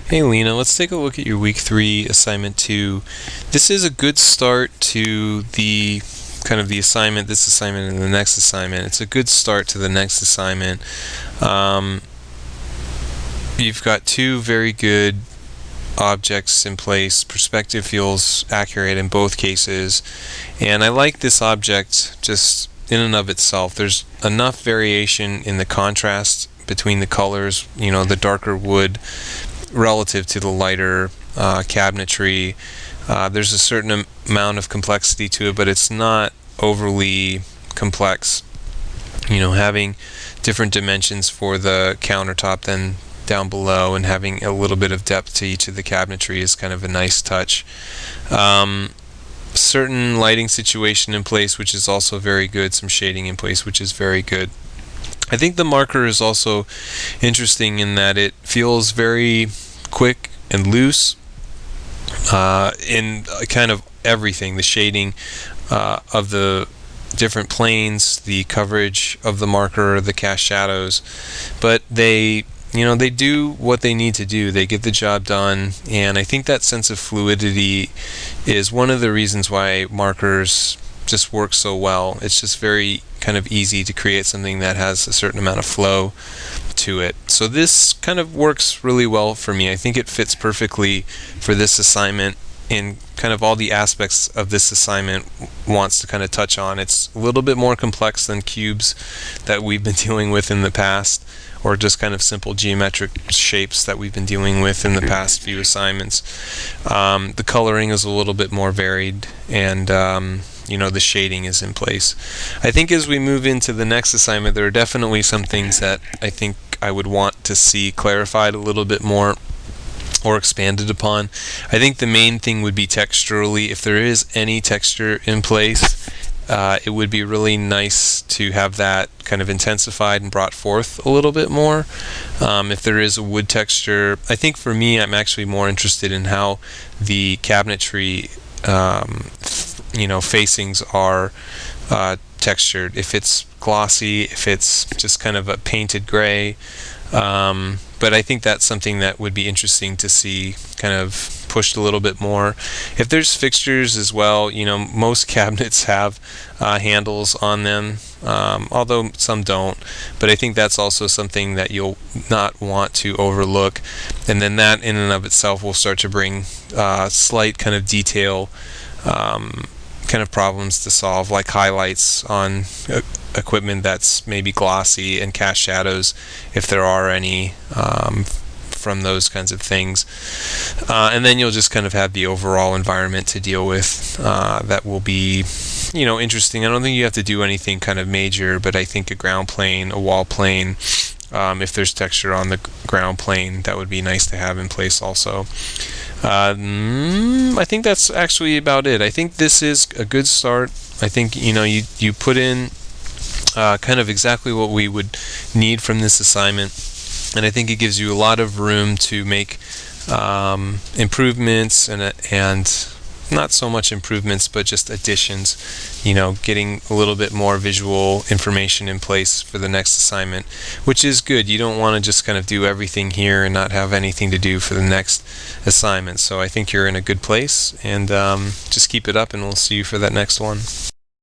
Hey Lena, let's take a look at your week 3 assignment 2. This is a good start to the assignment, this assignment, and the next assignment. It's a good start to the next assignment. You've got two very good objects in place. Perspective feels accurate in both cases, and I like this object just in and of itself. There's enough variation in the contrast between the colors, the darker wood relative to the lighter cabinetry. There's a certain amount of complexity to it, but it's not overly complex. Having different dimensions for the countertop than down below, and having a little bit of depth to each of the cabinetry is kind of a nice touch. Certain lighting situation in place, which is also very good. Some shading in place, which is very good. I think the marker is also interesting in that it feels very quick and loose in kind of everything. The shading of the different planes, the coverage of the marker, the cast shadows, but they do what they need to do. They get the job done, and I think that sense of fluidity is one of the reasons why markers just work so well. It's just very kind of easy to create something that has a certain amount of flow to it. So this kind of works really well for me. I think it fits perfectly for this assignment in kind of all the aspects of this assignment wants to kind of touch on. It's a little bit more complex than cubes that we've been dealing with in the past, or just kind of simple geometric shapes that we've been dealing with in the past few assignments. The coloring is a little bit more varied, and the shading is in place. I think as we move into the next assignment, there are definitely some things that I think I would want to see clarified a little bit more or expanded upon. I think the main thing would be texturally. If there is any texture in place, it would be really nice to have that kind of intensified and brought forth a little bit more. If there is a wood texture, I think for me, I'm actually more interested in how the cabinetry facings are textured. If it's glossy, if it's just kind of a painted gray. But I think that's something that would be interesting to see kind of pushed a little bit more. If there's fixtures as well, most cabinets have handles on them, although some don't. But I think that's also something that you'll not want to overlook. And then that in and of itself will start to bring slight kind of detail kind of problems to solve, like highlights on equipment that's maybe glossy, and cast shadows, if there are any, from those kinds of things. And then you'll just kind of have the overall environment to deal with that will be interesting. I don't think you have to do anything kind of major, but I think a ground plane, a wall plane, if there's texture on the ground plane, that would be nice to have in place also. I think that's actually about it. I think this is a good start. I think you put in kind of exactly what we would need from this assignment, and I think it gives you a lot of room to make improvements and not so much improvements, but just additions, getting a little bit more visual information in place for the next assignment, which is good. You don't want to just kind of do everything here and not have anything to do for the next assignment. So I think you're in a good place, and just keep it up, and we'll see you for that next one.